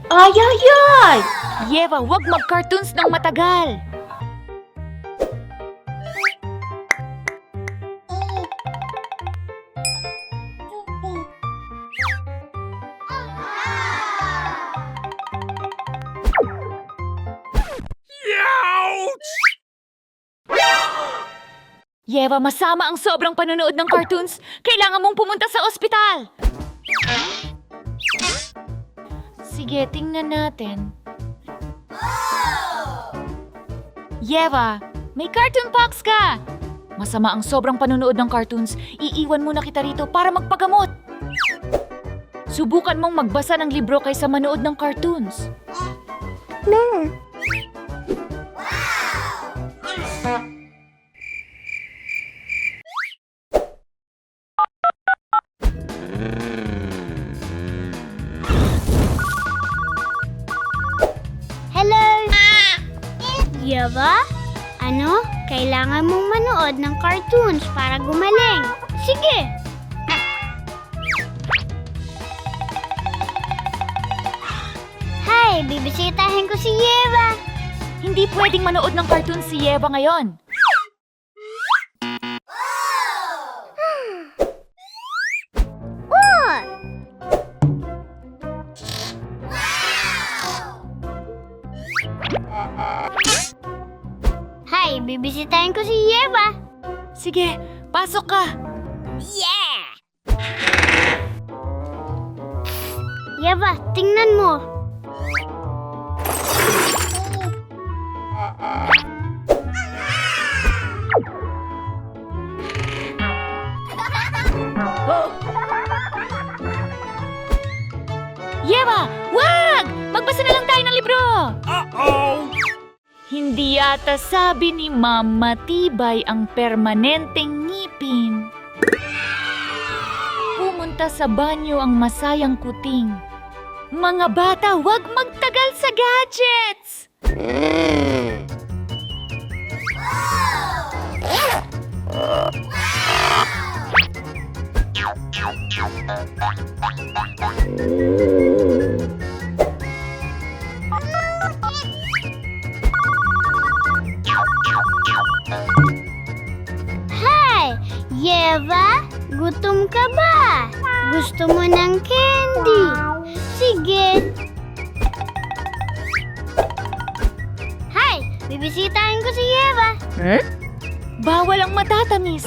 Ay, ay, ay! Yeva, huwag mag-cartoons ng matagal. Yeva, masama ang sobrang panonood ng cartoons. Kailangan mong pumunta sa ospital. Sige, tingnan natin. Yeva, may cartoon pox ka. Masama ang sobrang panonood ng cartoons. Iiwan muna kita rito para magpagamot. Subukan mong magbasa ng libro kaysa manood ng cartoons. Hello! Yeva? Ano? Kailangan mong manood ng cartoons para gumaling. Sige! Hi! Bibisitahin ko si Yeva. Hindi pwedeng manood ng cartoons si Yeva ngayon. Hi! Bibisitahin ko si Yeva. Sige, pasok ka. Yeah! Yeva, tingnan mo. Yeva, wag! Magbasa na lang tayo ng libro. Hindi yata sabi ni Mama Tibay ang permanenteng ngipin. Pumunta sa banyo ang masayang kuting. Mga bata, huwag magtagal sa gadgets! Hi! Yeva, gutom ka ba? Gusto mo ng candy? Sige. Hi! Bibisitahin ko si Yeva. Bawal ang matatamis.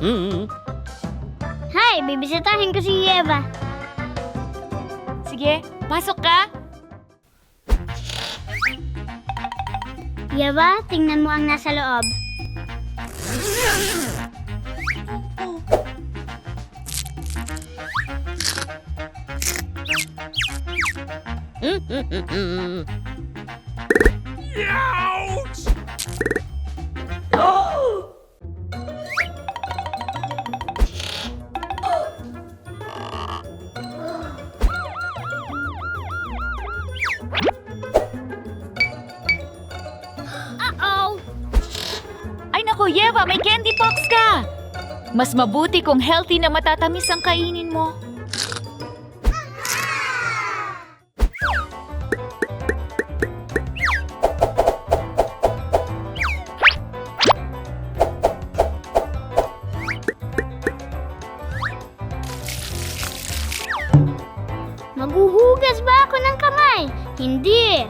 Oh! Hi! Bibisitahin ko si Yeva. Sige, pasok ka. Yeva, tingnan mo ang nasa loob. Uh-oh! Ay naku, Yeva, may candy pox ka. Mas mabuti kung healthy na matatamis ang kainin mo. Maghuhugas ba ako ng kamay? Hindi.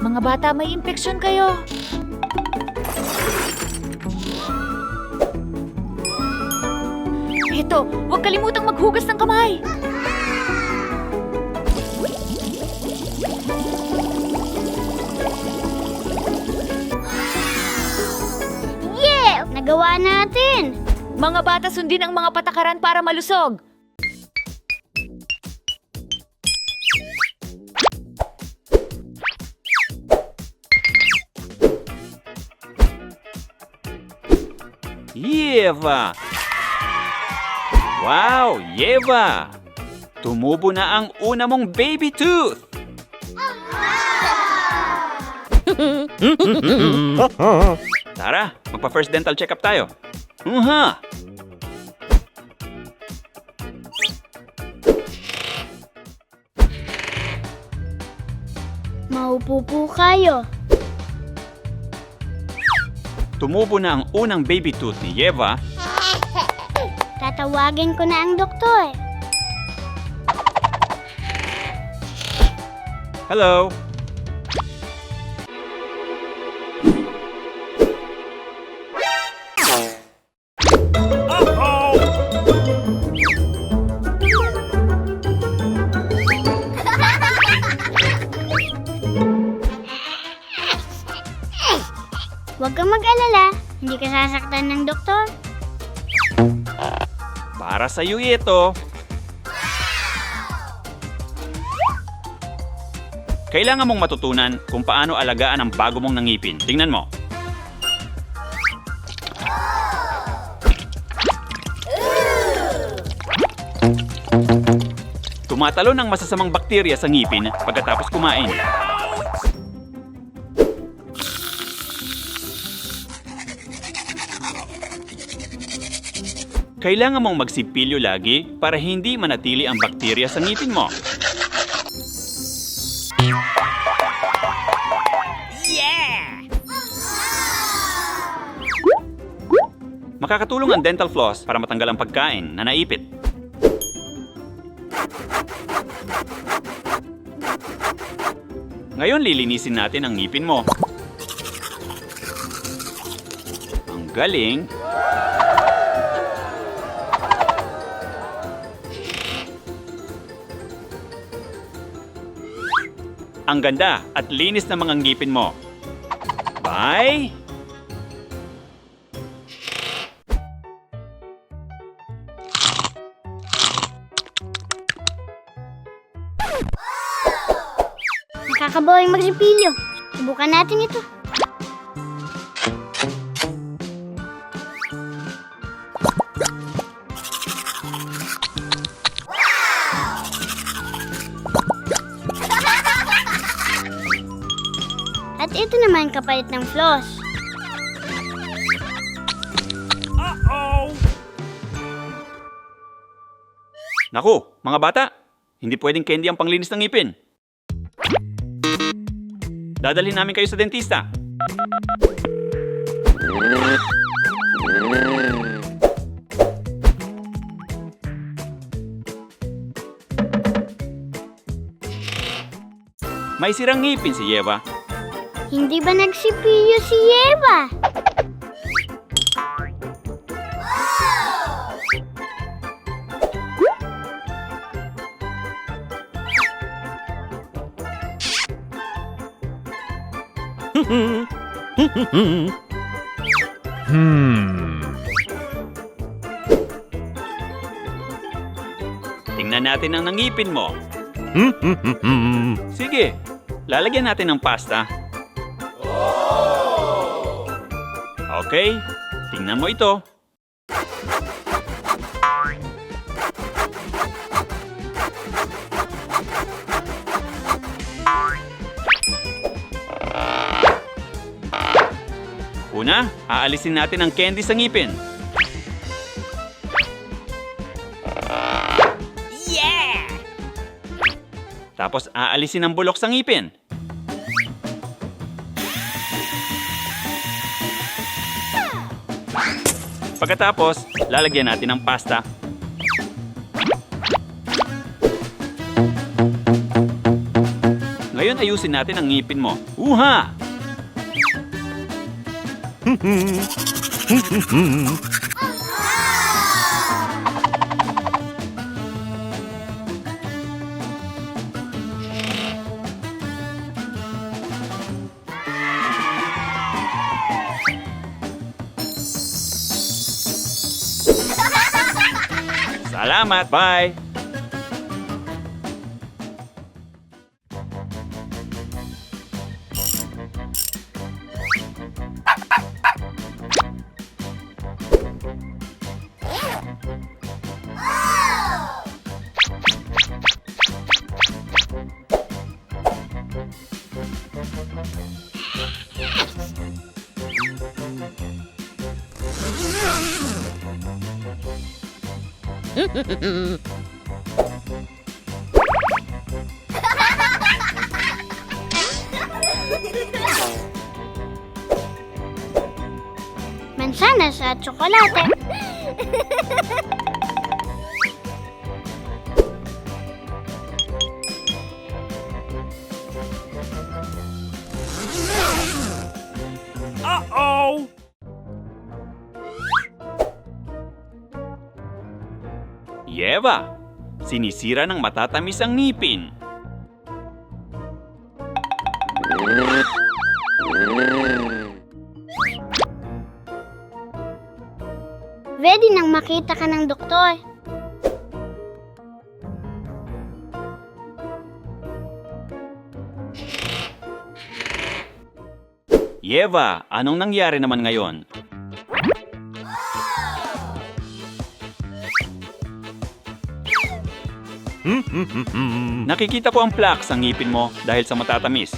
Mga bata, may impeksyon kayo. Eto, huwag kalimutang maghugas ng kamay. Yeah! Nagawa natin! Mga bata, sundin ang mga patakaran para malusog. Yeva! Wow, Yeva! Tumubo na ang una mong baby tooth! Tara, magpa-first dental checkup tayo. Maupo po kayo. Tumubo na ang unang baby tooth ni Yeva. Tatawagin ko na ang doktor. Hello! Huwag kang mag-alala. Hindi ka sasaktan ng doktor. Para sa iyo ito. Kailangan mong matutunan kung paano alagaan ang bago mong nangipin. Tingnan mo. Tumatalon ang masasamang bakterya sa ngipin pagkatapos kumain. Kailangan mong magsipilyo lagi para hindi manatili ang bakterya sa ngipin mo. Makakatulong ang dental floss para matanggal ang pagkain na naipit. Ngayon lilinisin natin ang ngipin mo. Ang galing! Ang ganda at linis ng mga ngipin mo. Bye! Nakakabawing magsipilyo. Subukan natin ito. At ito naman kapalit ng floss. Naku, mga bata, hindi pwedeng candy ang panglinis ng ngipin. Dadalhin namin kayo sa dentista. May sirang ngipin si Yeva. Hindi ba nagsipilyo si Eva? Tingnan natin ang nangipin mo. Sige, lalagyan natin ng pasta. Okay, tingnan mo ito. Una, aalisin natin ang candy sa ngipin. Yeah! Tapos aalisin ang bulok sa ngipin. Pagkatapos, lalagyan natin ng pasta. Ngayon Ngayon ayusin natin ang ngipin mo. Uha! Salamat, bye! Mansanas at tsokolate. Uh-oh! Yeva, sinisira ng matatamis ang ngipin. Ready nang makita ka ng doktor. Yeva, anong nangyari naman ngayon? Nakikita ko ang plaque sa ngipin mo dahil sa matatamis.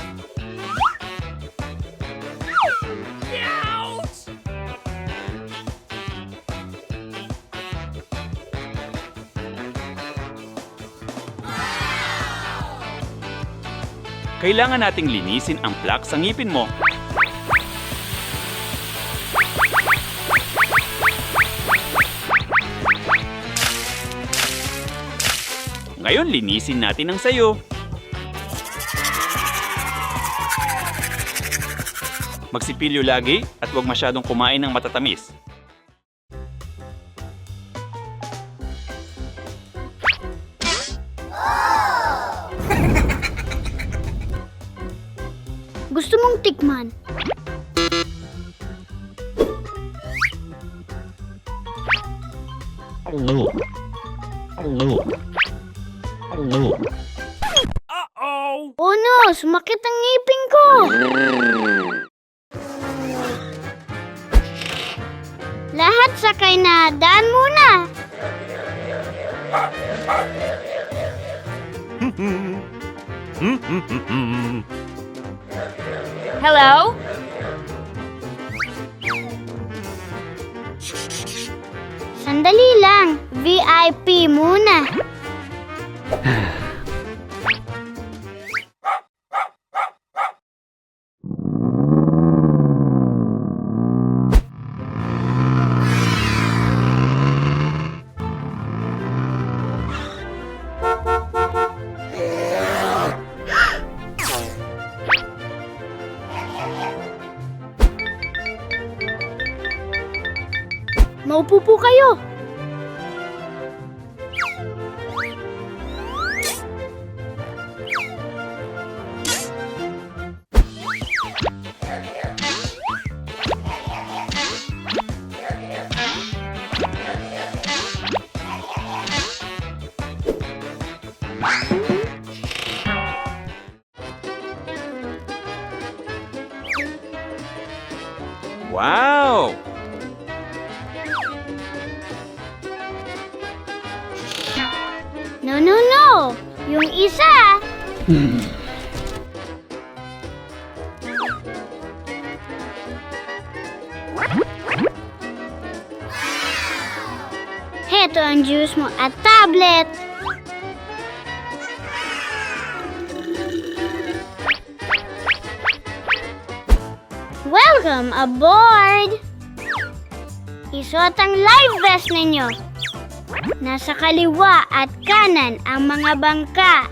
Kailangan nating linisin ang plaque sa ngipin mo. Ngayon, linisin natin ang sayo. Magsipilyo lagi at huwag masyadong kumain ng matatamis. Gusto mong tikman? Uh-oh! Oh no! Sumakit ang ngipin ko! Lahat sakay na. Daan muna! Hello? Sandali lang. VIP muna. Maupo po kayo. Wow! No, no, no! Yung isa! Heto ang juice mo at tablet. Welcome aboard! Isuot ang life vest ninyo. Nasa kaliwa at kanan ang mga bangka.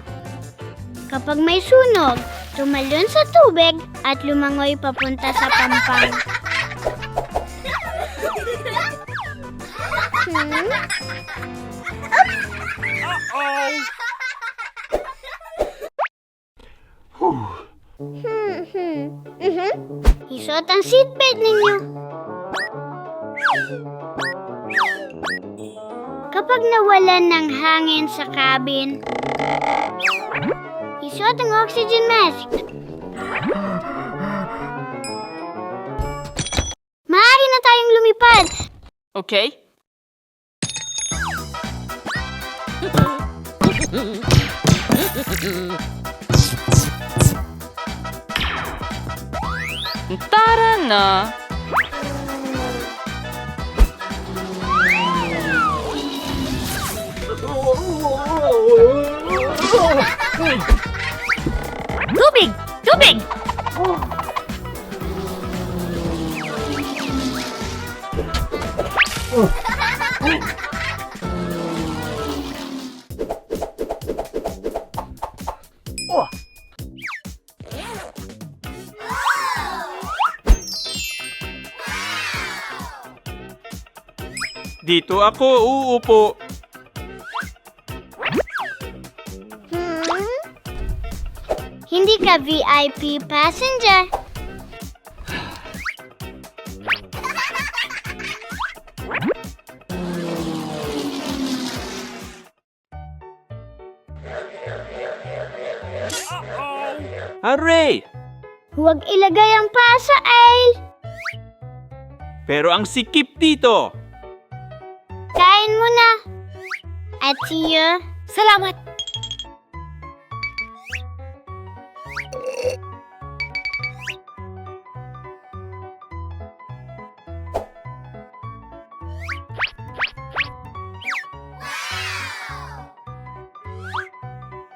Kapag may sunog, tumalon sa tubig at lumangoy papunta sa pampang. Isuot ang seatbelt ninyo. Kapag nawalan ng hangin sa cabin, isuot ang oxygen mask. Maaari na tayong lumipad. Okay? Tara na! Tubig! Tubig! Dito ako uupo. Hindi ka VIP passenger. Hooray! Huwag ilagay ang paa sa aisle. Pero ang sikip dito. Kain mo na. At see you. Salamat!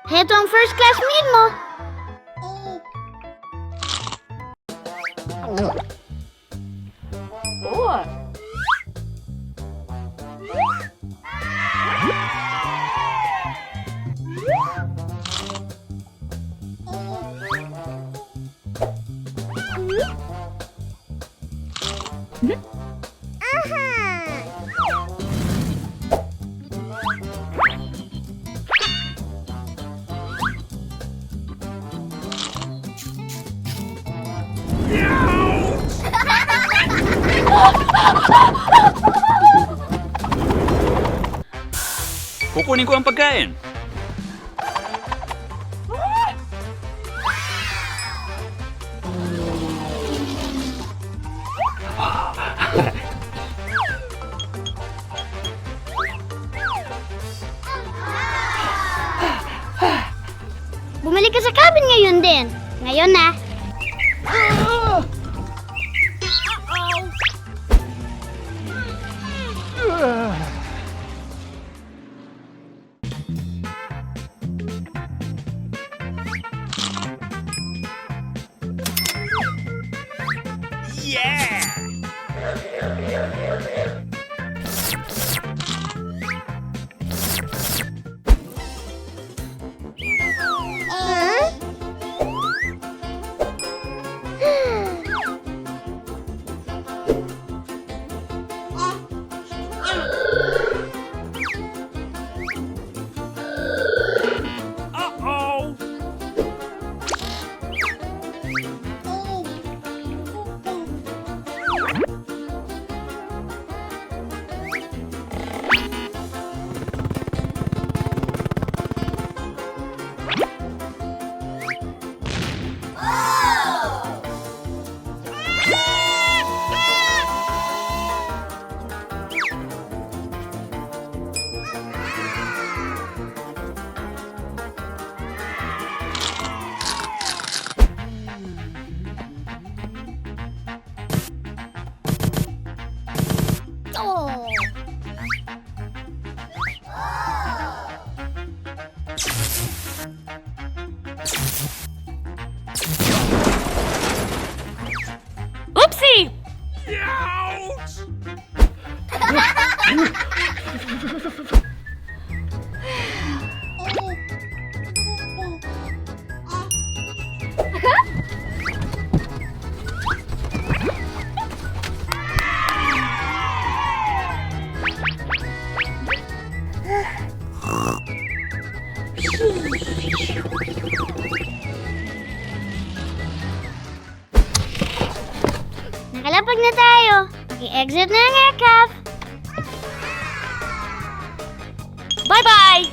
Heto ang first class meal mo. Kukunin ko ang pagkain. Bumalik ka sa cabin ngayon din. Ngayon na. Makalapag na tayo. Paki-exit na ang aircraft. Bye-bye!